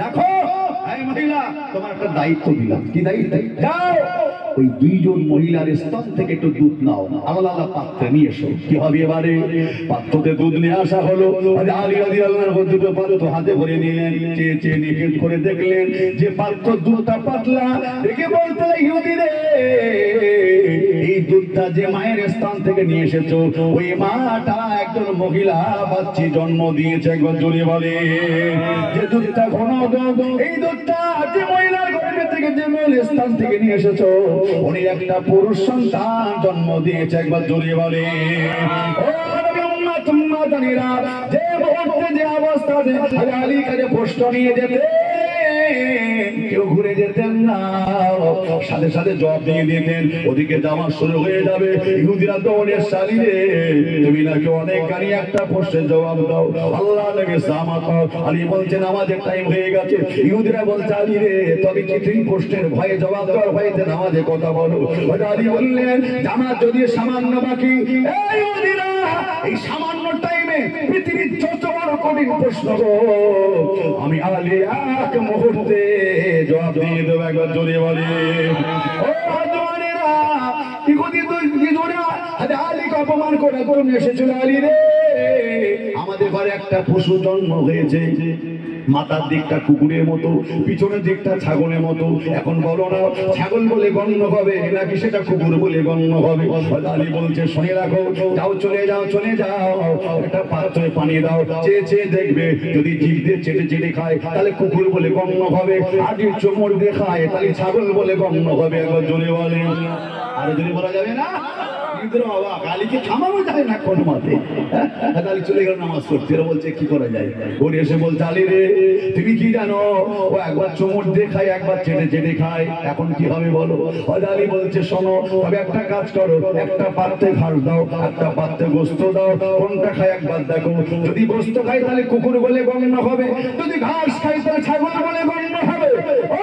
দেখো এই মহিলা তোমার একটা দায়িত্ব দিলাম। কি দায়িত্ব? যাও ওই দুইজন মহিলার স্তন থেকে একটু দুধ নাও, আলাদা আলাদা পাত্রে নিয়ে এসো। কি হবে এবারে? পাত্রতে দুধ নিয়ে আসা হলো। আলী রাদিয়াল্লাহু আনহু দুটো পাত্র হাতে ভরে নিলেন, চেয়ে চেয়ে নিকেট করে দেখলেন যে পাত্র দুধটা পাতলা। দেখে বলতে ইহুদি রে, এই দুধটা যে মায়ের স্থান থেকে নিয়ে এসেছো, ওই মাটা একজন মহিলা বাচ্চি জন্ম দিয়েছে। একবার জোরে বলে যে দুধটা ঘন দুধ, এই দুধটা যে মহিলার গর্ভে থেকে যে মেয়ের স্থান থেকে নিয়ে এসেছো, উনি একটা পুরুষ সন্তান জন্ম দিয়েছে। একবার জোরে বলে ও নবী উম্মত উম্মতানিরা, যে মুহূর্তে যে অবস্থাতে আলী কাছে প্রশ্ন নিয়ে যেতে কেউ ঘুরে যেতেন না, সাথে সাথে জবাব দিয়ে দিতেন। ওদিকে যাওয়া শুরু হয়ে যাবে, ইহুদিরা দৌড়ে শালি রে, তুমি নাকি অনেক গাড়ি একটা প্রশ্নের জবাব দাও, আল্লাহ নাকি জামা পাও। আলী বলছেন আমাদের টাইম হয়ে গেছে। ইহুদিরা বলছে আলী রে, তবে কি তুই প্রশ্নের ভয়ে জবাব দেওয়ার ভয়েতে নামাজে কথা বলো? আলী বললেন জামাত যদি সামান্য বাকি, এই ইহুদিরা এই সামান্য টাইমে পৃথিবীর যত বড় কঠিন প্রশ্ন আমি আলী এক মুহূর্তে জবাব দিয়ে দেবো। একবার জোরে বলে ও জওয়ানেরা, ইহুদি দুইজনা আলীকে অপমান করে করুন এসেছিল। আলী রে, আমাদের ঘরে একটা পশু জন্ম হয়েছে, মাথার দিকটা কুকুরের মতো, পিছনের দিকটা ছাগলের মতো। এখন বলো না, ছাগল বলে গণ্য হবে নাকি সেটা কুকুর বলে গণ্য হবে? আলী বলছে শুনে রাখো, যাও চলে যাও চলে যাও, একটা পাত্রে পানি দাও, চেয়ে চেয়ে দেখবে, যদি জিভ দিয়ে চেটে চেটে খায় তাহলে কুকুর বলে গণ্য হবে, আর যদি চোমর দিয়ে খায় তাহলে ছাগল বলে গণ্য হবে। একবার জোরে বলে, আরো জোরে বলা যাবে না? আলীকে থামানো যায় না কোন মতে। আলী চলে গেল নামাজ পড়তে। বলছে কি করা যায়? ওরে এসে বলছে আলী রে, তুমি কি জানো ও একবার চোমর দিয়ে খায়, একবার চেটে চেটে খায়, এখন কি হবে বলো? আলী বলছে শোনো, তবে একটা কাজ করো, একটা পাত্রে ঘাস দাও, একটা পাত্রে গোস্ত দাও, কোনটা খায় একবার দেখো। যদি গোস্ত খায় তাহলে কুকুর বলে গণ্য হবে, যদি ঘাস খায় তাহলে ছাগল বলে গণ্য হবে। ও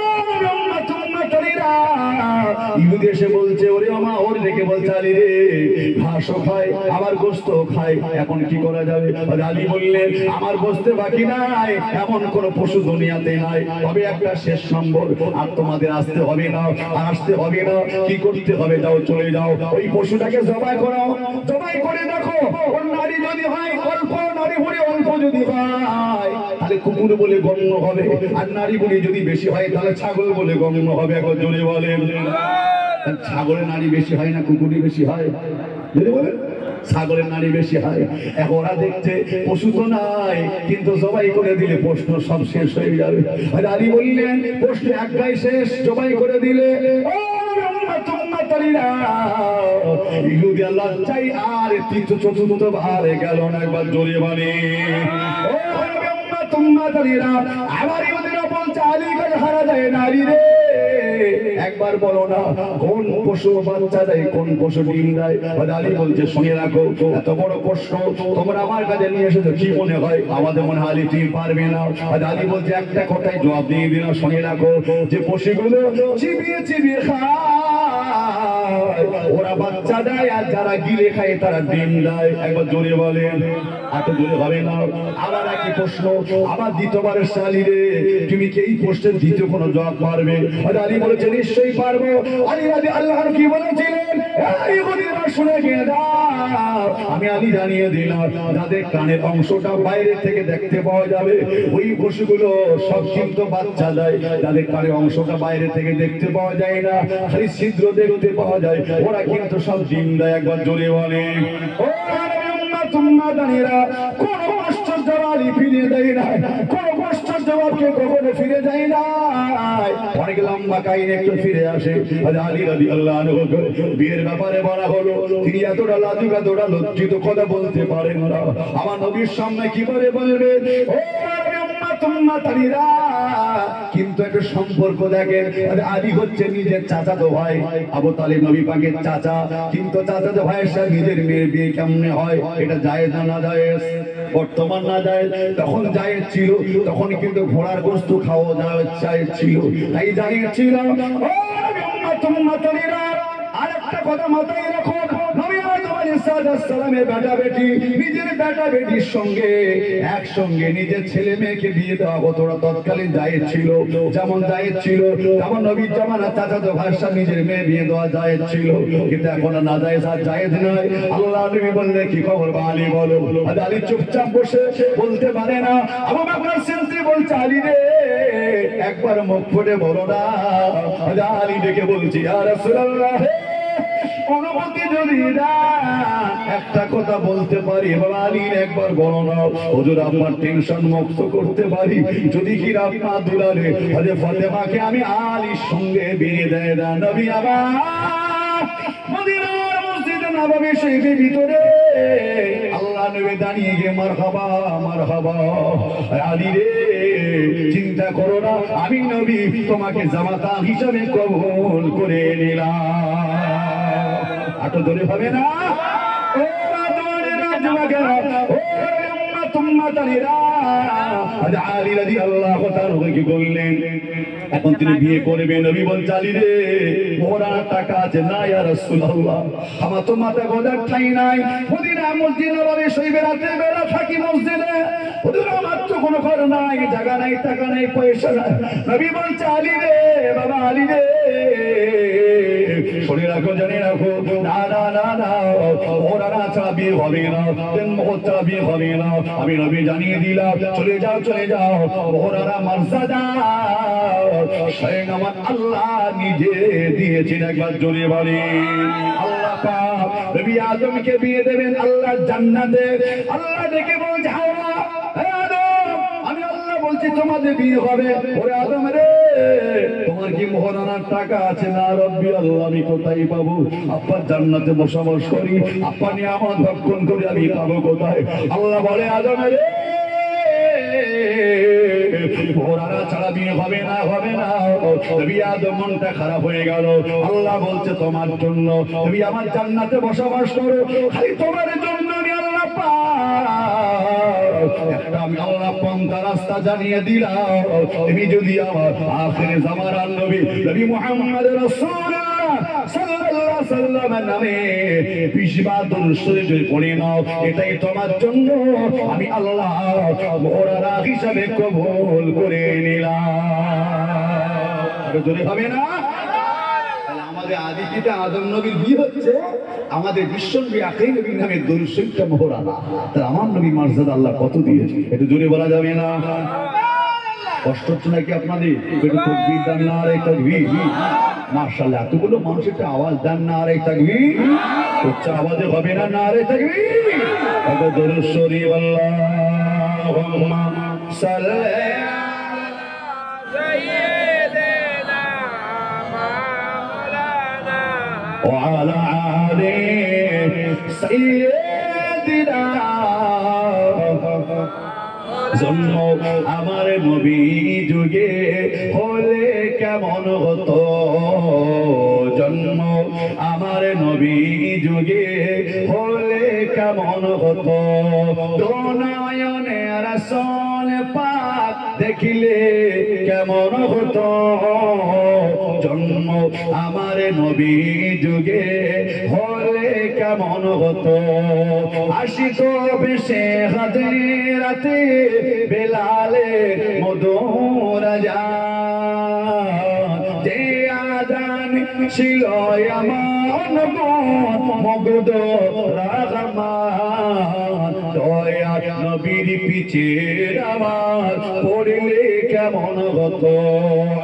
ইহুদি এসে বলছে ওরে আমা, ওর রেখে বলছে আলী রে, ঘাসও খায় আবার গোস্ত খায়, এখন কি করা যাবে? আলী বললেন আমার গোস্তে বাকি নাই, এমন কোন পশু দুনিয়াতে নাই, তবে একটা শেষ নম্বর, আর তোমাদের আসতে হবে না, আসতে হবে না। কি করতে হবে? যাও চলে যাও, ওই পশুটাকে জবাই করো, জবাই করে দেখো, ওর নারী যদি হয় অল্প, নারী ভরে অল্প যদি হয় তাহলে কুকুর বলে গণ্য হবে, আর নারী গুলি যদি বেশি হয় তাহলে ছাগল বলে গণ্য হবে। এখন জোরে বলেন, ছাগলের নারী বেশি হয় না কুকুরই বেশি হয়? জোরে বলেন, ছাগলের নারী বেশি হয়। এখন ওরা দেখছে পশু তো নাই, কিন্তু জবাই করে দিলে প্রশ্ন সব শেষ হয়ে যাবে। আলী বললেন প্রশ্ন এক গায়ে শেষ, জবাই করে দিলে ইহুদি লজ্জায় আর তৃতীয় চতুর্থ বার গেল না। একবার জোরে বলে আবার ইহুদিরা বলছে আলী কাছে হারা যায় নারী রে, একবার বলো না কোন পশু বাচ্চা দেয়, কোন পশু ডিম দেয়? আলী বলছে শুনে রাখো, এত বড় প্রশ্ন তোমরা আমার কাছে নিয়ে এসেছো, কি মনে হয় আমাদের মনে হয় আলী তুমি পারবে না? আলী বলছে একটা কথাই জবাব দিয়ে দিলাম, শুনে রাখো, যে পশুগুলো চিবিয়ে চিবিয়ে খায় ওরা বাচ্চা দেয়, আর যারা গিলে খায় তারা ডিম দেয়। একবার জোরে বলেন, এত জোরে হবে না। আবার একই প্রশ্ন, আবার দ্বিতীয়বারের শালী রে, তুমি কি এই প্রশ্নের দ্বিতীয় কোনো জবাব পারবে? আলী বলেছে নিশ্চয়ই পারবো। আলী রাদিয়াল্লাহু আনহু কি বলেছিলেন? এই ইহুদিরা শুনে গিয়ে দাও, আমি আলী জানিয়ে দিলাম, যাদের কানের অংশটা বাইরে থেকে দেখতে পাওয়া যাবে ওই পশুগুলো সব কিন্তু বাচ্চা দেয়, যাদের কানের অংশটা বাইরে থেকে দেখতে পাওয়া যায় না, খালি ছিদ্র দেখতে পাওয়া যায়, ওরা কিন্তু সব ডিম দেয়। একবার জোরে বলে ও উম্মতানিরা, কোন প্রশ্নের জবাব আলী ফিরে দেয় না, কোন প্রশ্নের জবাবকে কখনো ফিরে যায় না। অনেক লম্বা কাহিনী একটু ফিরে আসে। আলী রাদিয়াল্লাহু আনহু বিয়ের ব্যাপারে বলা হলো, তিনি এতটা লাজুক এতটা লজ্জিত কথা বলতে পারেন না। আমার নবীর সামনে কি করে বলবেন ও উম্মতানিরা? কিন্তু একটা সম্পর্ক দেখেন, আলী হচ্ছে নিজের চাচাতো ভাই, আবু তালিব নবী পাকের চাচা, কিন্তু চাচাতো ভাইয়ের সাথে নিজের মেয়ের বিয়ে কেমনে হয়? এটা জায়েজ না নাজায়েজ? বর্তমান না জায়েজ, তখন জায়েজ ছিল, তখন কিন্তু ঘোড়ার গোশত খাওয়া জায়েজ ছিল, তাই জায়েজ ছিল। ও উম্মতানিরা, আরেকটা কথা মাথায় রাখো, নবী সালামের বেটা বেটি নিজের বেটা বেটির সঙ্গে একসঙ্গে নিজের ছেলে মেয়েকে বিয়ে দেওয়া কতটা তৎকালীন জায়েজ ছিল, যেমন জায়েজ ছিল তেমন নবীর জামানা চাচাতো ভাইয়ের নিজের মেয়ে বিয়ে দেওয়া জায়েজ ছিল, কিন্তু এখন না জায়েজ আর জায়েজ নয়। আল্লাহ নবী বললেন কি খবর আলী বলো। আলী চুপচাপ বসে বলতে পারে না। আবু বকর সিদ্দিক বলছে আলী রে একবার মুখ ফুটে বলো না। আলী ডেকে বলছি ইয়া রাসূলুল্লাহ অনুমতি যদি না একটা কথা বলতে পারি বাবা আলী একবার বলো না, হুজুর আপনার টেনশন মুক্ত করতে পারি যদি কি আপনার দুলারে হযরত ফাতেমাকে আমি আলীর সঙ্গে বিয়ে দেয় না। নবী আমার মদিনার মসজিদে নববী শরীফের ভিতরে আল্লাহ নবী দাঁড়িয়ে গিয়ে মারহাবা মারহাবা আলী রে চিন্তা করো না আমি নবী তোমাকে জামাতা হিসেবে কবুল করে নিলাম। আটো ধরে হবে না ও রাজওয়ানেরা যুবকেরা ও উম্মাতুম্মাতানিরা। আলী রাদিয়াল্লাহু তাআলা কি বললেন এখন তিনি বিয়ে করবে। নবী বলছে আলী রে ওরা টাকা আছে না ইয়া রাসূলুল্লাহ আমার তো মাথা গোজার ঠাই নাই। মদিনা মসজিদ নববী শরীফের রাতে বেলা থাকি মসজিদে হুজুর আমার তো কোনো ঘর নাই জায়গা নাই টাকা নাই পয়সা নাই। নবী বলছে আলী রে বাবা আলী রে শুনে রাখো জানে রাখো না না না না ওরা ছাড়া বিয়ে হবে না ছাড়া বিয়ে হবে না। আমি নবী জানিয়ে দিলাম চলে যাও চলে যাও। ওরা মর্যাদা স্বয়ং আমার আল্লাহ নিজে দিয়েছেন। একবার জোরে বলে আল্লাহ পাক নবী আদমকে বিয়ে দেবেন আল্লাহ জান্নাতে। আল্লাহ ডেকে বলছে হাওয়া হে আদম আমি আল্লাহ বলছি তোমাদের বিয়ে হবে। ওরে আদম রে তোমার কি মোহরানার টাকা আছে না? রব্বি আল্লাহ আমি কোথায় পাবো? আব্বার জান্নাতে বসবাস করি আব্বা নিয়ামত ভক্ষণ করে আমি পাবো কোথায়? আল্লাহ বলে আদম রে মোহরানা ছাড়া বিয়ে হবে না হবে না। নবী আদম মনটা খারাপ হয়ে গেল। আল্লাহ বলছে তোমার জন্য তুমি আমার জান্নাতে বসবাস করো খালি তোমার জন্য আমি আল্লাহ একটা আমি আল্লাহ পন্থা রাস্তা জানিয়ে দিলাম। তুমি যদি আমার আখিরে জামানার নবী নবী মুহাম্মদ রাসূলুল্লাহ সাল্লাল্লাহু আলাইহি ওয়াসাল্লামের নামে 20 বার দরুদ শরীফ পড়ে নাও এটাই তোমার জন্য আমি আল্লাহ মোহরানা হিসাবে কবুল করে নিলাম। জোরে হবে না? আমাদের আদিতে আদম নবীর বিয়ে হচ্ছে আমাদের বিশ্বনবী আখির নবীর নামে দরুদ শরীফটা মোহরানা। তাহলে আমার নবী মর্যাদা আল্লাহ কত দিয়েছে একটু জোরে বলা যাবে না? কষ্ট হচ্ছে নাকি আপনাদের? একটু তাকবীর দেন না আরে তাকবীর। মাশাআল্লাহ এতগুলো মানুষ একটা আওয়াজ দেন না আরে তাকবীর। উচ্চ আওয়াজে হবে না না আরে তাকবীর। তবে দরুদ শরীফ আল্লাহুম্মা সাল্লি وعلى آل سيدنا জন্ম আমার নবী যুগে হলে কেমন হতো জন্ম আমার নবী যুগে হলে কেমন হতো নয়নে রাসূল পাক দেখিলে কেমন হতো জন্ম আমার নবী যুগে হলে কেমন হতো আশিক বেশে হাজিরাতে বেলালে মধুর আযান যে আযান ছিল এমন মগদ রহমান দয়া নবীর পিছের আওয়াজ পড়লে কেমন হতো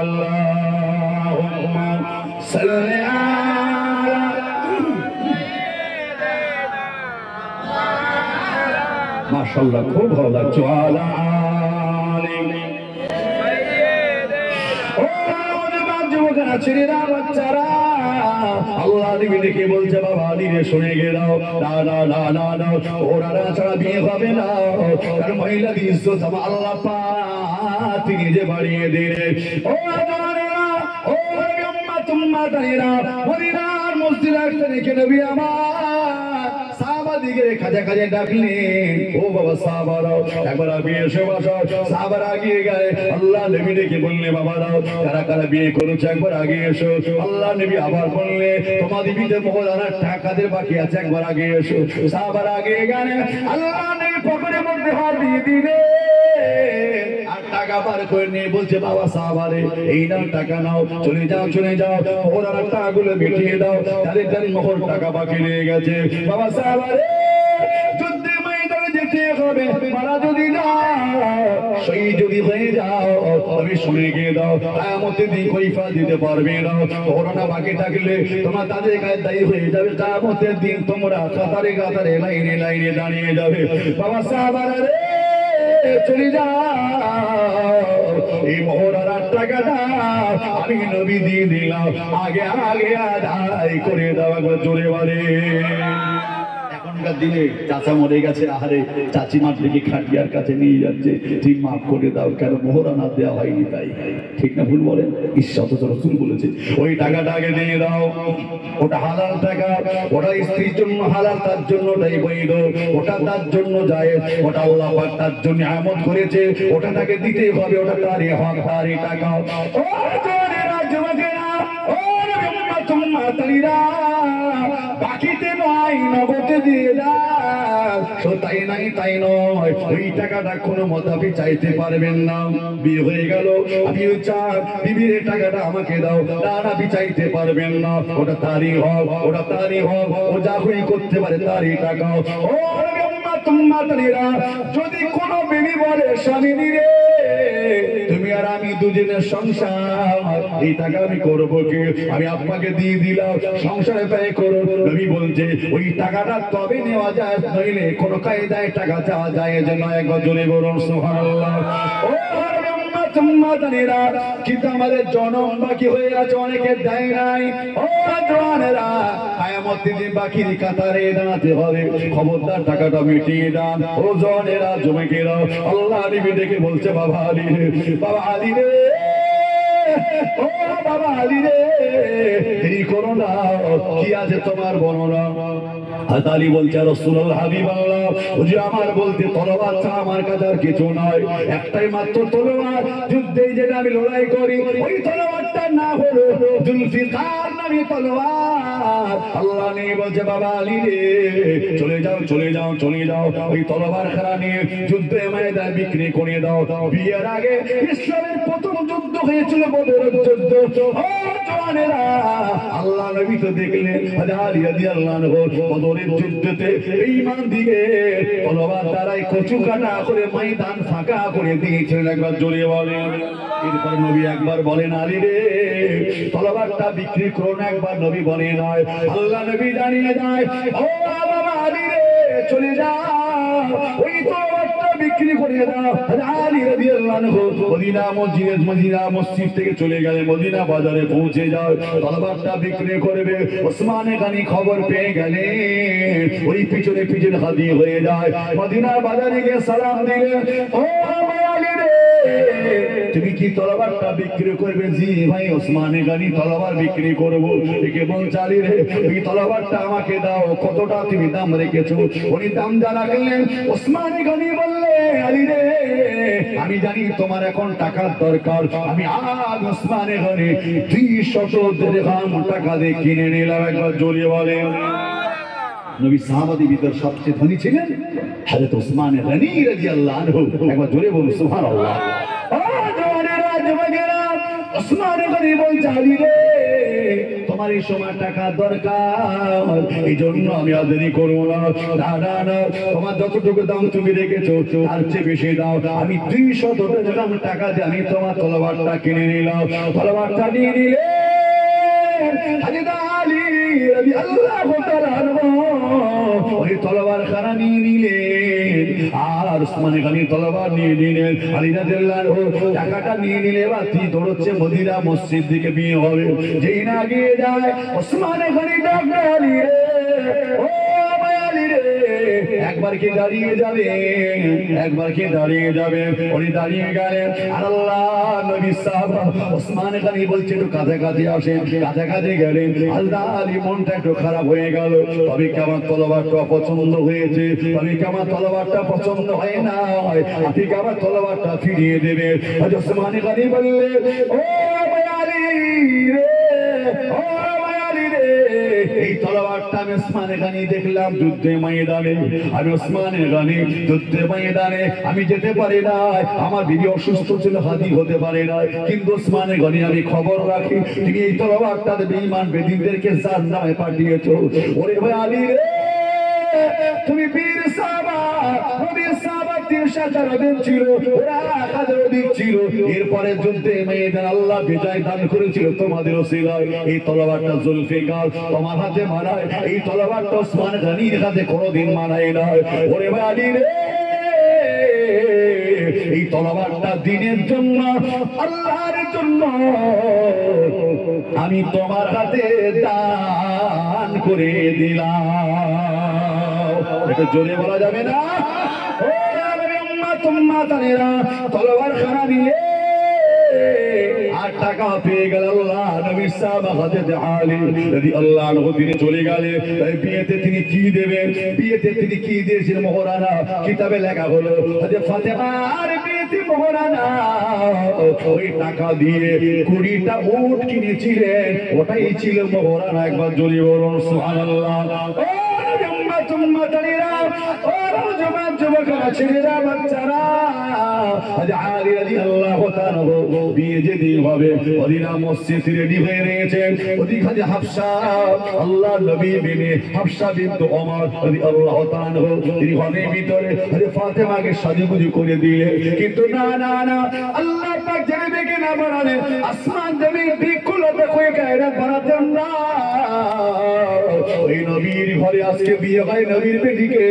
আল্লাহুম্মা সাল্লি আলা মাশাআল্লাহ খুব ভালো লাগছে আলা ছেলেরা বাচ্চারা আল্লাহ নবী দেখে বলছে বাবা আলীরে শুনে গেলাও না না না না না ওরা ছাড়া বিয়ে হবে না কারণ মহিলাদের ইজ্জত আমার আল্লাহ পাক তিনি যে বাড়িয়ে দিলেন। ও আদরেরা ও উম্মাতুম্মাতানিরা মদিনার মসজিদে আসতে দেখে নবী আমার সাহাবা দিকে খাজা খাজা ডাকলেন, ও বাবা সাহাবারাও একবার বিয়ে এসে বসো। সাহাবারা আগিয়ে গেলে আল্লাহ নবী ডেকে বললে, বাবারাও কারা কারা বিয়ে করেছে একবার আগে এসো। আল্লাহ নবী আবার বললে, তোমাদের বিয়েতে মোহরানার টাকাদের বাকি আছে একবার আগে এসো। সাহাবারা আগিয়ে গেলে আল্লাহ নবী পকেটের মধ্যে হাত দিয়ে দিলে আর টাকা বার করে নিয়ে বলছে, বাবা সাহাবারে এই নাও টাকা নাও, চলে যাও চলে যাও, মোহরানার টাকাগুলো মিটিয়ে দাও, তাদের যাদের মোহর টাকা বাকি রয়ে গেছে। বাবা সাহাবারে যুদ্ধে ময়দানে যেতে হবে, মারা যদি যাও শহীদ যদি হয়ে যাও তবে শুনে গিয়ে দাও, কিয়ামতের দিন কৈফা দিতে পারবে না। মোহরানা বাকি থাকলে তোমরা তাদের গায়ে দায়ী হয়ে যাবে, কিয়ামতের দিন তোমরা কাতারে কাতারে লাইনে লাইনে দাঁড়িয়ে যাবে। বাবা সাহাবারা রে চলে যাও, এই মোহরানার টাকাটা আমি নবী দিয়ে দিলাম, আগে আগে আদায় করে দাও একবার জোরে বলে। এখনকার দিনে চাচা মরে গেছে, আহারে চাচিমার দিকে খাটিয়ার কাছে নিয়ে যাচ্ছে, ঠিক মাফ করে দাও, কেন মোহরানা দেওয়া হয়নি তাই। ঠিক না ভুল বলেন? ঈশ্বর তো রাসূল বলেছে ওই টাকাটা আগে দিয়ে দাও, ওটা হালাল টাকা, ওটা স্ত্রীর জন্য হালাল, তার জন্য ওটাই বৈধ, ওটা তার জন্য জায়েজ, ওটা আল্লাহ পাক তার জন্য আমত করেছে, ওটা তাকে দিতে হবে, ওটা তারই হক তারই টাকা। ও জোরেরা যুবকেরা, ও নবী উম্মত উম্মাতিরা, বাকিতে নয় নগদে দিয়ে দাও। তাই নাই তাই নয়, ওই টাকাটা কোনো মতাবি চাইতে পারবেন না। বিয়ে হয়ে গেল, আমি চাই বিবির টাকাটা আমাকে দাও, না না চাইতে পারবেন না, ওটা তারই হক, ওটা তারই হক, ও যা হই করতে পারে তারই টাকা। ও উম্মাতিরা, যদি কোনো বিবি বলে স্বামী রে তুমি আর আমি দুজনের সংসার, এই টাকা আমি করবো কি, আমি আপনাকে দিয়ে দিলাম, সংসারে ব্যয় করো। নবী বলছে ওই টাকাটা তবে নেওয়া যায়, নইলে কোন কায়দায় টাকা চাওয়া যায় যে নয়। একবার জোরে বলুন সুবহানাল্লাহ। ও উম্মাতিরা, কিন্তু আমাদের জনম বাকি হয়ে আছে, অনেকে দেয় নাই। ও জওয়ানেরা, কিয়ামতের দিন বাকির কাতারে দাঁড়াতে হবে, খবরদার টাকাটা মিটিয়ে দান। ও জওয়ানেরা যুবকেরা, আল্লাহ নবী ডেকে বলছে, বাবা আলী রে, বাবা আলী রে, ও বাবা আলী রে, দেরি করো না, কি আছে তোমার বর্ণনা। হযরত আলী বলছে, রাসূলুল্লাহ হাবিবাল্লাহ, ওই যে আমার বলতে তলোয়ার ছাড়া আমার কাছে আর কিছু নয়, একটাই মাত্র তলোয়ার, যুদ্ধে যেটা আমি লড়াই করি, ওই তলোয়ারটার নাম হলো জুলফিকার নামী তলোয়ার। আল্লাহ নেই বলছে, বাবা আলী রে চলে যাও চলে যাও চলে যাও, ওই তলোয়ার খানা নিয়ে যুদ্ধে ময়দানে বিক্রি করে দাও। বিয়ের আগে ইসলামের প্রথম যুদ্ধ হয়েছিল বদরের যুদ্ধ। ও জওয়ানেরা, আল্লাহ নবী তো দেখলেন আলী রাদিয়াল্লাহু আনহু বদরের যুদ্ধতে ঈমান দিয়ে তলোয়ার দ্বারাই কচু কাটা করে ময়দান ফাঁকা করে দিয়েছিলেন। একবার জোরে বলেন। এরপর নবী একবার বলেন, আলী রে তলোয়ারটা বিক্রি করো না, একবার নবী বলে নয়, আল্লাহ নবী জানিয়ে যায়, ও বাবা আলী রে চলে যাও, ওই তলোয়ারটা বিক্রি করে দাও। আলী রাদিয়াল্লাহু আনহু মদিনা মসজিদ থেকে চলে গেলে মদিনা বাজারে পৌঁছে যাও, তলোয়ারটা বিক্রি করবে। ওসমান গনি খবর পেয়ে গেলে ওই পিছনে পিছনে হাজির হয়ে যায়, মদিনা বাজারে গিয়ে সালাম দিলে, ও আলী রে তুমি কি তলোয়ারটা বিক্রি করবে? জি ভাই ওসমান গনি তলোয়ার বিক্রি করবো। একে বলছে, আলী রে ওই তলোয়ারটা আমাকে দাও, কতটা তুমি দাম রেখেছো? উনি দাম জানালেন। ওসমান গনি বললে, আলী রে আমি জানি তোমার এখন টাকার দরকার, আমি আজ ওসমান গনি 300 দিরহাম টাকা দিয়ে কিনে নিলাম। একবার জোরে বলেন। নবী সাহাবাদের ভিতর সবচেয়ে ধনী ছিলেন হযরত ওসমান গনি রাদিয়াল্লাহু আনহু। একবার জোরে বলুন সুবহানাল্লাহ। ও জওয়ানেরা যুবকেরা, ওসমান গনি বলছে, আলী রে তোমার এই সময় টাকা দরকার, এই জন্য আমি আর দেরি করবো না। না না, তোমার যতটুকু দাম তুমি রেখেছো তার চেয়ে বেশি দাও, আমি 200 দিরহাম টাকা দিয়ে আমি তোমার তলোয়ারটা কিনে নিলাম। তলোয়ারটা নিয়ে নিলে হযরত আলী রাদিয়াল্লাহু তাআলা ওই তলোয়ার খানা নিয়ে নিলেন, আর ওসমান গনি তলোয়ার নিয়ে নিলেন। আলী রাদিয়াল্লাহু আনহু টাকাটা নিয়ে নিলে বাতি দৌড়চ্ছে মদিনা মসজিদ দিকে বিয়ে হবে। যেই না গিয়ে যায় ওসমান গনি ডাকলো, আলী রে ও আলী রে একবার কি দাঁড়িয়ে যাবে, একবার কি দাঁড়িয়ে যাবে। উনি দাঁড়িয়ে গেলেন। আল্লাহ নবী সাহাবা ওসমান গনি বলছে একটু কাছাকাছি আসে, কাছাকাছি গেলেন। আল্লাহ আলী মনটা একটু খারাপ হয়ে গেল। তবে কি আমার তলোয়ারটা পছন্দ হয়েছে, তবে কি আমার তলোয়ারটা পছন্দ হয় না, আপনি কি আমার তলোয়ারটা ফিরিয়ে দেবে। ওসমান গনি বললে, ও আলী রে, ও আলী রে, এই তলোয়ারটা আমি ওসমান গনি দেখলাম যুদ্ধে ময়দানে, আমি ওসমান গনি যুদ্ধে ময়দানে আমি যেতে পারি না, আমার বিবি অসুস্থ ছিল হাজির হতে পারে না, কিন্তু ওসমান গনি আমি খবর রাখি তুমি এই তলোয়ারটা বেঈমান বেদিনদেরকে জাহান্নামে পাঠিয়েছো। ওরে ভাই আলী রে, তুমি বীর সাহাবা, নবীর সাহাবা ৩০০০ দিন ছিল, ওরা ১০০০ দিন ছিল। এরপরে যুদ্ধে ময়দান আল্লাহ বিজয় দান করেছিল তোমাদের ওসিলায়। এই তলোয়ারটা জুলফিকার তোমার হাতে মানায়, এই তলোয়ারটা ওসমান গনির হাতে কোনোদিন মানায় না। ওরে ভাই আলী রে, এই তলোয়ারটা দিনের জন্য, আল্লাহর জন্য আমি তোমার হাতে দান করে দিলাম। এটা জোরে বলা যাবে না। ও নবী উম্মত উম্মাতানেরা, তলোয়ার খানা নিয়ে ৮ টাকা পেয়ে গেল। আল্লাহ নবী সাহাবা হযরত আলী রাদিয়াল্লাহু আনহু তিনি চলে গেলে, তাই বিয়েতে তিনি কি দেবেন, বিয়েতে তিনি কি দিয়েছিলেন মোহরানা কিতাবে লেখা হলো হযরত ফাতেমার বিয়েতে মোহরানা ওই টাকা দিয়ে ২০টা উট কিনেছিলেন, ওটাই ছিল মোহরানা। একবার জোরে বলুন সুবহানাল্লাহ। ও নবী উম্মত উম্মাতানেরা, ও নওজওয়ান যুবকেরা, ছেলেরা, বাচ্চারা, হযরত আলী রাদিয়াল্লাহু তাআলা বিয়ে যেদিন হবে ওদিনা মসজিদ রেডি হয়ে রয়েছে। ওদিক হযরত হাফসা, আল্লাহ নবী বিবি হাফসা বিনত ওমর রাদিয়াল্লাহু তাআলা তিনি ঘরের ভিতরে হযরত ফাতেমাকে সাজুগুজু করে দিলেন, কিন্তু না না না, আল্লাহ পাক জেনে দেখে না বানালে আসমান জমিন বিকুলতে হয়ে গায়রা বানাতেন না। ওই নবীর ঘরে আজকে বিয়ে হয়, নবীর বেটিকে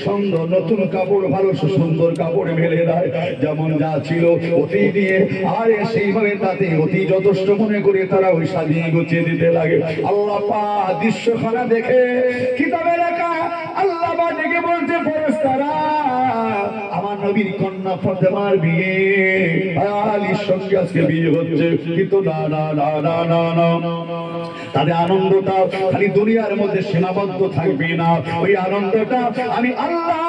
সুন্দর নতুন কাপড়, ভালো সুন্দর কাপড় মেলে দেয়, যেমন যা ছিল অতি দিয়ে, আর সেইভাবে তাতে অতি যথেষ্ট মনে করে তারা ওই সাজিয়ে গুছিয়ে দিতে লাগে। আল্লাহ পাক দৃশ্যখানা দেখে কিতাবে লেখা, আল্লাহ পাক ডেকে বলছে ফেরেশতারা, আমার নবীর কন্যা ফাতেমার বিয়ে আলীর সঙ্গে আজকে বিয়ে হচ্ছে, কিন্তু না না না না না না, তাদের আনন্দটা খালি দুনিয়ার মধ্যে সীমাবদ্ধ থাকবে না, ওই আনন্দটা আমি আল্লাহ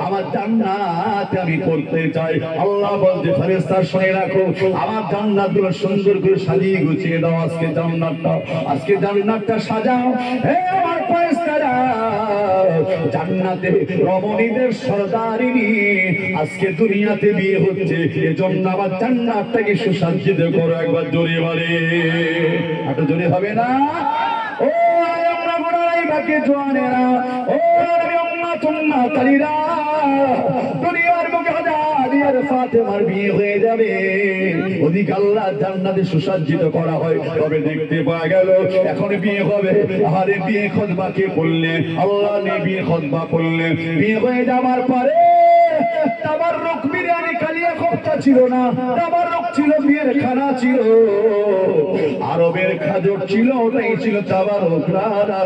আমার জান্নাতে আমি করতে চাই। আল্লাহ বলতে ফেরেশতা শুনে রাখো, আমার জান্নাতগুলো সুন্দর করে সাজিয়ে গুছিয়ে দাও। আজকে জান্নাতটা, আজকে জান্নাতটা সাজাও। হে আমার ফেরেশতারা, জান্নাতে রমণীদের সরদারিনী আজকে দুনিয়াতে বিয়ে হচ্ছে, এজন্য আমার জান্নাতটাকে সুসজ্জিত করো। একবার জোরে বলে, একটু জোরে হবে না? ও আমরা বড়াই বাকি জওয়ানেরা, ও নবী উম্মত উম্মাতানিরা, দুনিয়ার মুখে হাজার ফাতেমার বিয়ে হয়ে যাবে, ওদিক আল্লাহ জান্নাতে সুসজ্জিত করা হয়। তবে দেখতে পাওয়া গেল এখন বিয়ে হবে, আরে বিয়ে খুতবা কে পড়লে? আল্লাহ নবী খুতবা পড়লেন। বিয়ে হয়ে যাওয়ার পরে তাবাররুক বিরিয়ানি কালিয়া কোফতা ছিল না, তাবাররুক ছিল বিয়ের খানা ছিল, আরবের খাজর ছিল, ওটাই ছিল তাবাররুক।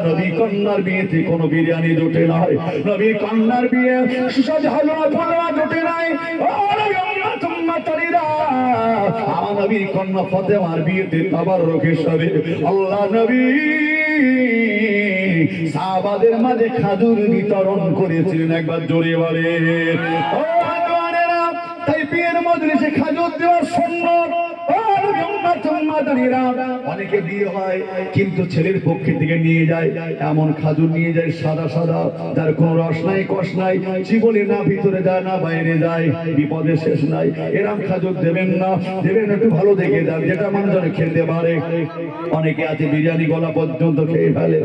নবী কন্যার বিয়েতে কোনো বিরিয়ানি জোটে নাই, নবী কন্যার বিয়ে সুসজ্জিত হালুয়া ফালুয়া জোটে নাই। ও নবী উম্মত উম্মাতানিরা, আমার নবীর কন্যা ফাতেমার বিয়েতে তাবাররুক হিসাবে আল্লাহ নবী সাহাবাদের মাঝে খাজুর বিতরণ করেছিলেন। একবার জোরে বলে, ও জওয়ানেরা, তাই বিয়ের মজলিসে খাজুর দেওয়া সুন্নাত। অনেকে বিয়ে হয় কিন্তু ছেলের পক্ষ থেকে নিয়ে যায় এমন খাজুর নিয়ে যায় সাদা সাদা, যার কোন রস নাই কষ নাই, জীবনে না ভিতরে যায় না বাইরে যায়, বিপদে শেষ নাই। এরকম খাজুর দেবেন না, দেবেন একটু ভালো দেখে দেন, যেটা মানুষজন খেতে পারে। অনেকে আছে বিরিয়ানি গলা পর্যন্ত খেয়ে ফেলে,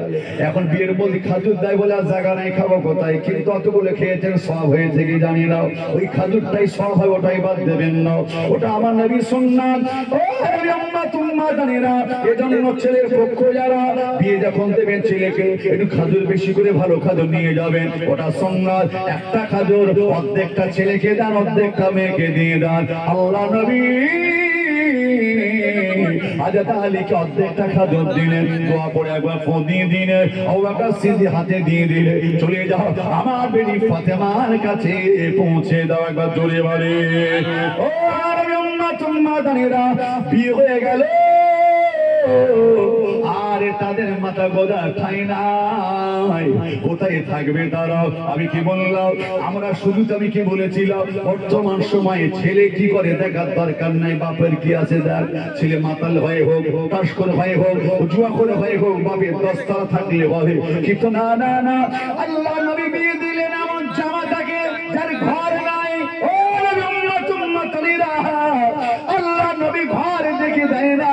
এখন বিয়ের মধ্যে খাজুর দেয় বলে আর জায়গা নাই, খাবো কোথায়? কিন্তু অতগুলো খেয়েছেন, সব হয়েছে কি জানি না, ওই খাজুরটাই সব হয়, ওটাই বাদ দেবেন না, ওটা আমার নবীর সুন্নাত। এজন্য ছেলের পক্ষ যারা বিয়ে যখন দেবেন ছেলেকে একটু খাজুর বেশি করে ভালো খাজুর নিয়ে যাবেন, ওটা সুন্নাত। একটা খাজুর অর্ধেকটা ছেলেকে দেন, অর্ধেকটা মেয়েকে দিয়ে দেন। আল্লাহ নবী হযরত আলীকে অর্ধেক টাকা দিলেন, দোয়া করে একবার ফোন দিয়ে দিলেন, আবু বকর সিদ্দিক হাতে দিয়ে দিলেন, চলে যাও আমার বেটি ফাতেমার কাছে পৌঁছে দাও। একবার জোরে বলে ও আরবি উম্মাত মাদানীরা, বিয়ে হয়ে গেল আর তাদের মাথা গোদা ঠাই নাই, কোথায় থাকবে তারা? আমি কি বললাম? আমরা শুধু আমি কি বলেছিলাম, বর্তমান সময়ে ছেলে কি করে দেখার দরকার নাই, বাপের কি আছে দেখ। ছেলে মাতাল হয়ে হোক, তাস্কর হয়ে হোক, জুয়া করে হয়ে হোক, বাপের দশতলা থাকলে হবে। কিন্তু না না না, আল্লাহ নবী বিয়ে দিলেন আমার জামাতাকে যার ঘর নাই। ও নবী উম্মত উম্মতনীরা, আল্লাহ নবী ঘর দেখে দেয় না।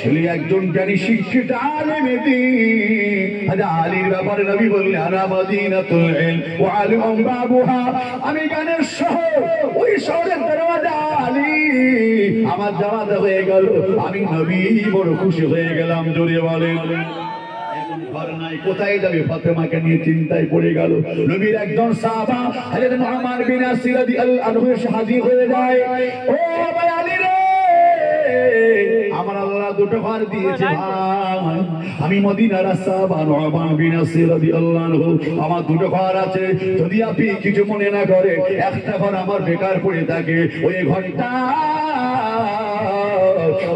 ছেলে একজন জ্ঞানী শিক্ষিত আলেম দ্বীন। আলীর ব্যাপারে নবী বললেন আনা মাদিনাতুল ইলম ওয়া আলিমুন বাবুহা, আমি জ্ঞানের শহর, ওই শহরের দরওয়াজা আলী। আমার জামাতা হয়ে গেল, আমি নবী বড় খুশি হয়ে গেলাম। জোরে বলেন ঘর নাই, কোথায় যাবে? ফাতেমাকে নিয়ে চিন্তায় পড়ে গেল। নবীর একজন সাহাবা হযরত নুমান বিন নাসির রাদিয়াল্লাহু আনহু হাজির হয়ে যায়। ও ভাই আলী রে, আমার আল্লাহ দুটো ঘর দিয়েছে ভাই, আমি মদিনার সাহাবা নুমান বিন নাসির রাদিয়াল্লাহু আনহু, আমার দুটো ঘর আছে। যদি আপনি কিছু মনে না করে, একটা ঘর আমার বেকার পড়ে থাকে, ওই ঘরটা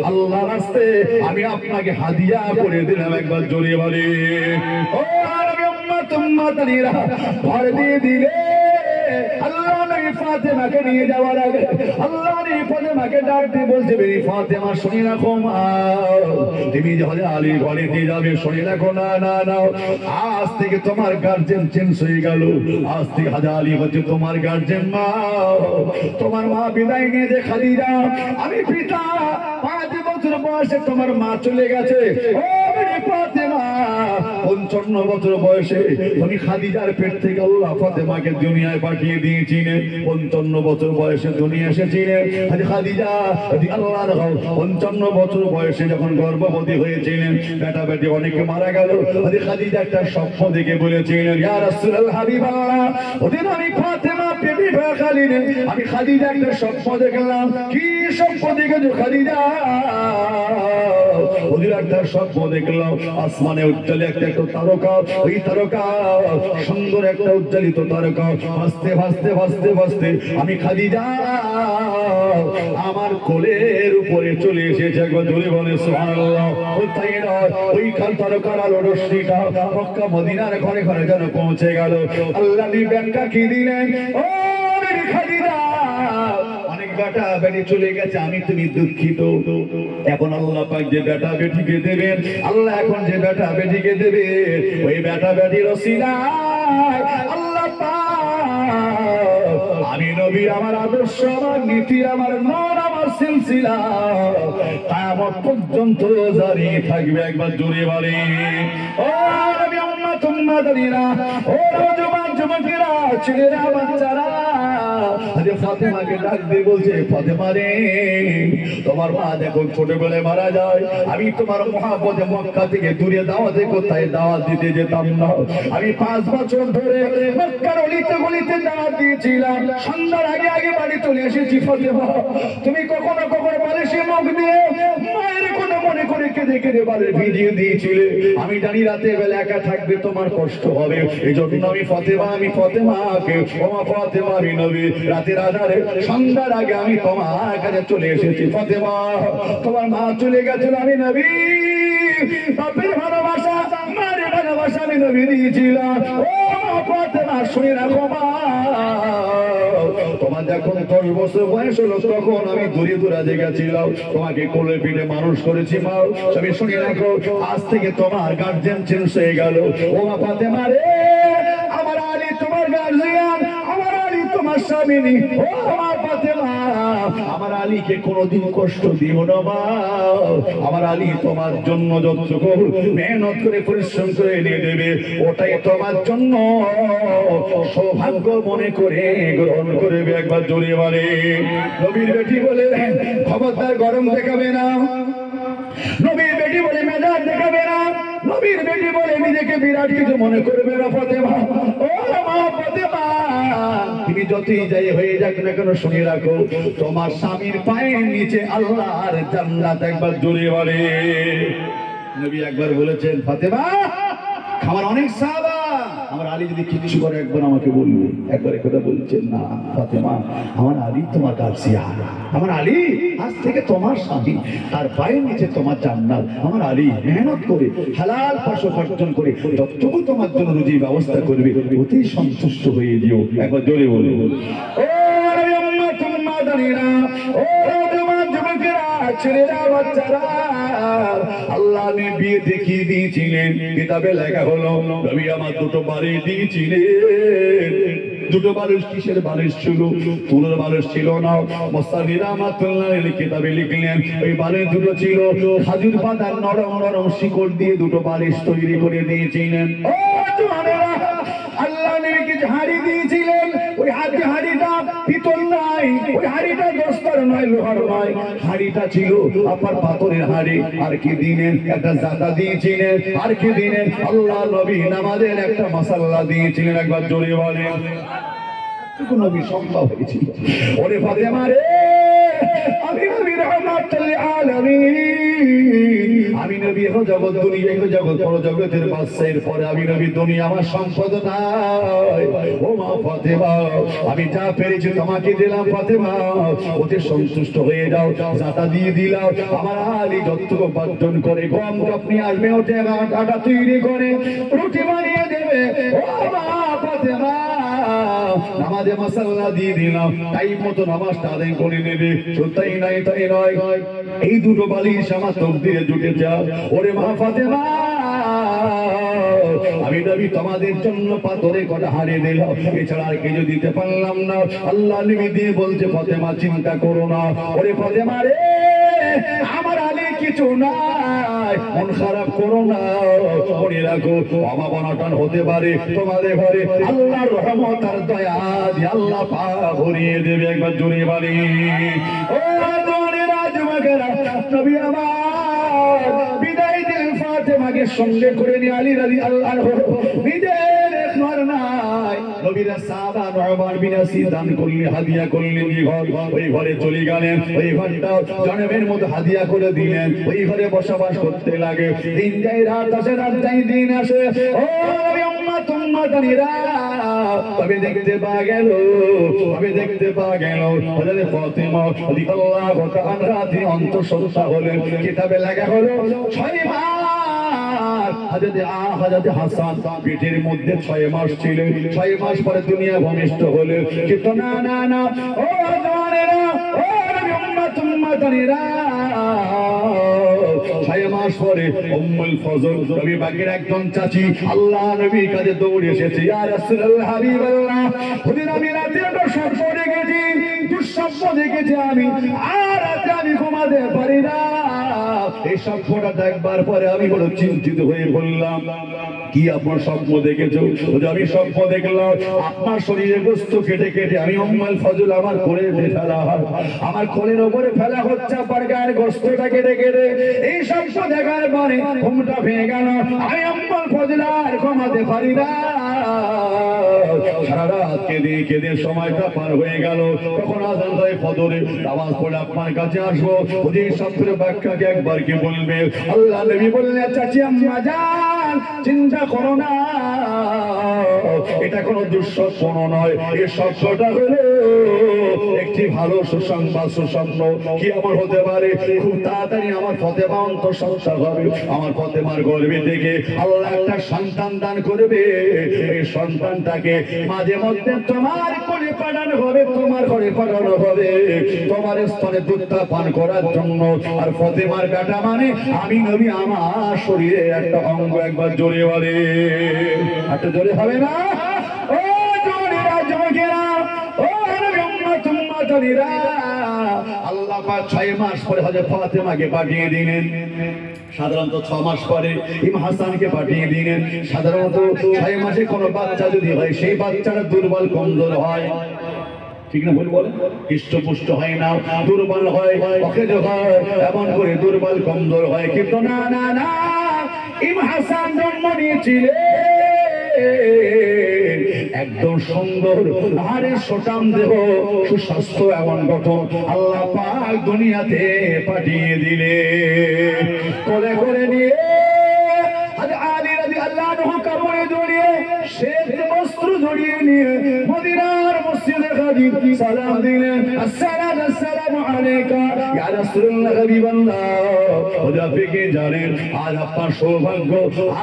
আল্লাহ রাস্তে আমি আপনাকে হাদিয়া করে দিলাম। একবার জোরে বলে ও আরবি উম্মত উম্মতনীরা, ঘর দিয়ে দিলে। আল্লাহ নবী ফাতেমাকে নিয়ে যাওয়ার আগে আল্লাহ নবী ফাতেমাকে ডাক দিয়ে বলছে, মেরি ফাতেমা শুনে রাখো মা, তুমি যখন আলীর ঘরে দিয়ে যাবে শুনে রাখো, না না না, আজ থেকে তোমার গার্জেন চেঞ্জ হয়ে গেল। আজ থেকে হাজা আলী হচ্ছে তোমার গার্জেন মা। তোমার মা বিদায় নিয়ে যে খাদিজা, আমি পিতা 5 বছর বয়সে তোমার মা চলে গেছে। ও মেরি ফাতেমা, 55 বছর বয়সে তুমি খাদিজার পেট থেকে আল্লাহ ফাতেমাকে দুনিয়ায় পাঠিয়ে দিয়েছিলেন। 55 বছর বয়সে দুনিয়া এসেছিলেন খাদিজা রাদিয়াল্লাহু আনহা। 55 বছর বয়সে যখন গর্ভবতী হয়েছিলেন, বেটা বেটি অনেকে মারা গেল। খাদিজা একটা স্বপ্ন দেখে বলেছিলেন, ইয়া রাসূলুল্লাহ হাবিবাল্লাহ, ওদিন আমি ফাতেমা বেবি খালিদ, আমি খাদিজা একটা স্বপ্ন দেখলাম। কি স্বপ্ন দেখেছো খাদিজা? ওদিন একটা স্বপ্ন দেখলাম, আসমানে উজ্জ্বল একটা তারকা, ওই তারকা সুন্দর একটা উজ্জ্বলিত তারকা, ভাসতে ভাসতে ভাসতে ভাসতে আমি খাদিজা আমার কোলের উপরে চলে এসেছে। জোরে বলে সুবহানাল্লাহ। তাই না, ওই কাল তারকার আলো রশ্মিটা মক্কা মদিনার ঘরে ঘরে যেন পৌঁছে গেল। আল্লাহ ব্যাখ্যা কি দিলেন, ও খাদিজা, অনেক বেটা বেটি চলে গেছে, আমি তুমি দুঃখিত। এখন আল্লাহ পাক যে বেটা বেটিকে দেবেন, আল্লাহ এখন যে বেটা বেটিকে দেবে, ওই বেটা বেটির ওসিলায় আল্লাহ পাক আমি নবী, আমার আদর্শ, আমার নীতি, আমার নর, আমার সিলসিলা কিয়ামত পর্যন্ত জারি থাকবে। একবার জোরে বলে ও নবী উম্মত উম্মতনীরা, ও নওজোয়ান যুবকেরা, ছেলেরা, বাচ্চারা, আরে ফাতেমাকে ডাক দিয়ে বলছে, ফাতেমা রে, তোমার মা দেখো ছোটবেলায় মারা যায়, আমি তোমার মহব্বতে মক্কা থেকে দূরে দাওয়াতে কোথায় দাওয়াত দিতে যেতাম না। আমি 5 বছর ধরে মক্কার অলিতে গলিতে দাওয়াত দিয়েছিলাম। সন্ধ্যার আগে আগে বাড়ি চলে এসেছি। ফাতেমা, তুমি কখনো কখনো বালিশে মুখ দিয়ে মায়ের কোনো মনে করে কেঁদে কেঁদে বালিশ ভিজিয়ে দিয়েছিলে। আমি জানি রাতে বেলা একা থাকবে, তোমার কষ্ট হবে, এই জন্য আমি ফাতেমাকে ওমা ফাতেমা, আমি নবী রাতের আধারে সন্ধ্যার আগে আমি তোমার কাছে চলে এসেছি। ফাতেমা, তোমার মা চলে গেছিল, আমি নবী বাপের ভালোবাসা, মায়ের ভালোবাসা আমি নবী দিয়েছিলাম। ও ফাতেমা, শুনে রাখো মা, তোমার যখন 10 বছর বয়স হলো, তখন আমি দূরে দূরে গেছিলাম, তোমাকে কোলে পিঠে মানুষ করেছি মা। তুমি শুনে রাখো, আজ থেকে তোমার গার্জেন চেঞ্জ হয়ে গেল। ও মা ফাতেমা রে, আমার আলী তোমার গার্জিয়ান, আমার আলী তোমার স্বামী। ও মা ফাতেমা, আমার আলীকে কোনোদিন কষ্ট দিও না মা। আমার আলী তোমার জন্য যতটুকু মেহনত করে পরিশ্রম করে এনে দেবে, ওটাই তোমার জন্য সৌভাগ্য মনে করে গ্রহণ করবে। একবার জোরে বলে নবীর বেটি বলে, খবরদার গরম দেখাবে না। নবীর বেটি বলে মেজাজ দেখাবে না। নবীর বেটি বলে নিজেকে বিরাট কিছু মনে করবে না ফাতেমা। ও মা ফাতেমা, তুমি যতই যাই হয়ে যাক না কেন শুনে রাখো, তোমার স্বামীর পায়ের নিচে আল্লাহর জান্নাত। একবার জোরে বলে। নবী একবার বলেছেন, ফাতেমা আমার অনেক সাহাবা, আমার আলী যদি কিছু করে একবার আমাকে বলবে। একবার কথা বলছেন না ফাতেমা, আমার আলী তোমার কাছে, আমার আলী আজ থেকে তোমার স্বামী, তার পায়ের নিচে তোমার জান্নাত। আমার আলী মেহনত করে হালাল পয়সা উপার্জন করে যতটুকু তোমার জন্য রুজির ব্যবস্থা করবে, অতি সন্তুষ্ট হয়ে যেও। একবার জোরে বলে। ও ছেলেরা বাচ্চারা, আল্লাহ বিয়ে দেখিয়ে দিয়েছিলেন, কিতাবে লেখা হলো নবী আমার দুটো বাড়ি দিয়েছিলেন। দুটো বালিশ কিসের বালিশ ছিল? তুলোর বালিশ ছিল না। মুস্তাফির রাহমাতুল্লাহ কিতাবে লিখলেন ওই বালিশ দুটো ছিল খাজুর পাতার নরম নরম শিকড় দিয়ে দুটো বালিশ তৈরি করে দিয়েছিলেন। ও জওয়ানেরা, আল্লাহ নবীকে হাড়ি দিয়েছিলেন, ওই হাড়িটা পিতল নয়, ওই হাড়িটা দস্তার নয়, লোহার নয়, হাড়িটা ছিল আপনার পাথরের হাড়ি। আর কি দিনের একটা জাতা দিয়েছিলেন, আর কি দিনের আল্লাহ নবী নামাজের একটা মাসাল্লা দিয়েছিলেন। একবার জোরে বলেন। নবী সম্ভব হয়েছিল। ওরে ফাতেমা রে, আমি নবী রাহমাতুল আলামিন, আমি নবী হো জগৎ দুনিয়া হো জগৎ পর জগতের বাদশাহের পরে আমি নবী দুনিয়া আমার সম্পদ নাই। ও মা ফাতেমা, আমি যা পেরেছি তোমাকে দিলাম ফাতেমা, ওতে সন্তুষ্ট হয়ে যাও। জাতা দিয়ে দিলাম, আমার আলী যতটুকু উপার্জন করে গম আপনি আসবে, ওতে আটা তৈরি করে রুটি বানিয়ে দেবে। ও মা ফাতেমা, নামাজে মাসাল্লা দিয়ে দিলাম, টাইম মতো নামাজটা আদায় করে নেবে। তাই নাই, তাই নয়, এই দুটো বালিশ আমার তকদিরে জুটে যাও। ওরে মা ফাতেমা, আমি নবী তোমাদের জন্য পাথরে কটা হারিয়ে দিলাম, এছাড়া আর কিছু দিতে পারলাম না। আল্লাহ নবী দিয়ে বলছে, ফাতেমা চিন্তা করো না। ওরে ফাতেমা রে, আমার আলী কিছু নাই, মন খারাপ করো না। মনে রাখো, অভাব অনটন হতে পারে তোমাদের ঘরে, আল্লাহর রহমত আর দয়া দিয়ে আল্লাহ পা ভরিয়ে দেবে। একবার জোরে বলি। ও জোরেরা যুবকেরা, নবী আমার বিদায় দিন ফাতেমাকে সঙ্গে করে নিয়ে আলী রাদিয়াল্লাহু নিজের ঘর নাই, নবীরা সাহাবা নওমান বিন আসি দান করলেন, হাদিয়া করলেন। ওই ঘরে চলে গেলেন, ওই ঘরটা জনমের মতো হাদিয়া করে দিলেন। ওই ঘরে বসবাস করতে লাগে। দিন যায় রাত আসে, রাত যায় দিন আসে। ও উম্মাতুম্মাতানিরা, তবে দেখতে পাওয়া গেল, তবে দেখতে পাওয়া গেল হযরত ফাতেমা রাদিয়াল্লাহু তাআলা তিনি অন্তঃসত্ত্বা হলেন। কিতাবে লেখা হলো 6 মাস হযরত হাসান পেটের মধ্যে 6 মাস ছিলেন। 6 মাস পরে দুনিয়া ভূমিষ্ঠ হলেন। কিন্তু না না না, ও জানেরা, ও নবী উম্মাতুম্মাতানিরা, 6 মাস পরে উম্মুল ফজল নবী পাকের একজন চাচী আল্লাহ নবীর কাছে দৌড়ে এসেছে, ইয়া রাসূলুল্লাহ হাবিবাল্লাহ, হুজুর আমি রাতে একটা স্বপ্ন দেখেছি, দুঃস্বপ্ন দেখেছি আমি, আর রাতে আমি ঘুমাতে পারি না। এই স্বপ্নটা দেখবার পরে আমি বড় চিন্তিত হয়ে বললাম, কি আপনার স্বপ্ন দেখেছো? আমি স্বপ্ন দেখলাম আপনার শরীরে গোস্ত কেটে কেটে আমি উম্মুল ফজল আমার কোলে ফেলা হয়, আমার কোলের উপরে ফেলা হচ্ছে, আপনার গায়ের গোস্তটা কেটে কেটে। এই স্বপ্ন দেখার পরে ঘুমটা ভেঙে গেল, আমি উম্মুল ফজল আর ঘুমাতে পারি না। সারা রাত কেঁদে কেঁদে সময়টা পার হয়ে গেল। তখন আযান হয় ফজরের, নামাজ পড়ে আপনার কাছে আসবো, ওই স্বপ্নের ব্যাখ্যাকে একবার কি বলবে? আল্লাহ নবী বললেন, চাচি আম্মা জান, চিন্তা করো না, এটা কোনো দুঃস্বপ্ন নয়, এই স্বপ্নটা হলো একটি ভালো সুসংবাদ, সুস্বপ্ন। কি আমার হতে পারে? খুব তাড়াতাড়ি আমার ফাতেমা অন্তঃসত্ত্বা হবে, আমার ফাতেমার গর্ভে থেকে আল্লাহ একটা সন্তান দান করবে। এই সন্তানটাকে মাঝে মধ্যে তোমার কোলে পাঠানো হবে, তোমার ঘরে পাঠানো হবে, তোমার স্তনে দুধটা পান করার জন্য। আর ফাতেমার বেটা মানে আমি নবী, আমার শরীরে একটা অঙ্গ। একবার জোরে বলে, একটা জোরে হবে না? ও জোরে রাজমকেরা, ও নবী উম্মাতুম্মাতানিরা, আল্লাহ পাক 6 মাস পরে হযরত ফাতেমাকে পাঠিয়ে দিলেন। সাধারণত 6 মাস পরে ইমাম হাসানকে পাঠিয়ে দিলেন। সাধারণত 6 মাসে কোনো বাচ্চা যদি হয়, সেই বাচ্চাটা দুর্বল কমজোর হয়, ঠিক না? ভুল বলেন? হৃষ্টপুষ্ট হয় না, দুর্বল হয়, অকেজ হয়, এমন করে দুর্বল কমজোর হয়। কিন্তু না না না, ইমাম হাসান জন্ম নিয়েছিলেন একদম সুন্দর আরে সোটাম দেহ সুস্বাস্থ্য এমন গঠন আল্লাহ পাক দুনিয়াতে পাঠিয়ে দিলে করে করে নিয়ে আলী রাদিয়াল্লাহু আনহু কাপড়ে জড়িয়ে শ্বেত বস্ত্র জড়িয়ে নিয়ে মদিনার মসজিদে খাদিম সালাম দিলেন আসসালামু আলাইকা ইয়া রাসূলুল্লাহ হাবিবাল্লাহ ওরা থেকে জানেন আজ আপনার সৌভাগ্য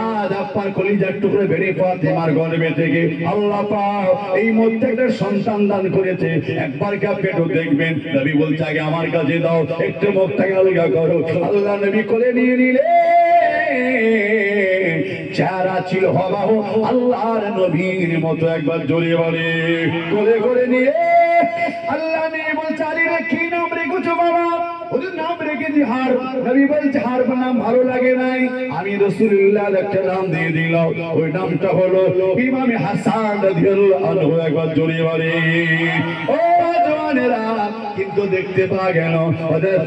আজ আপনার কলিজার টুকরো বেড়ে ফাতেমার গর্ভে থেকে আল্লাহ পাক এই মধ্যে একটা সন্তান দান করেছে একবার কি আপনি একটু দেখবেন নবী বলছে আগে আমার কাছে দাও একটু মুখটাকে আলগা করো আল্লাহ নবী কোলে নিয়ে নিলেন চেহারা ছিল হবাহ আল্লাহর নবীর মতো একবার জোরে বলে কোলে করে নিয়ে আল্লাহ নবী বলছে আলী রে কি নাম রেখেছো বাবা ওদের নাম রেখেছি হার নবী বলছে হার নাম ভালো লাগে নাই আমি রাসূলুল্লাহ একটা নাম দিয়ে দিলাম ওই নামটা হলো ইমাম হাসান রাদিয়াল্লাহু আনহু একবার জোরে বলে ও জওয়ানেরা কিন্তু দেখতে পাওয়া গেল ওদের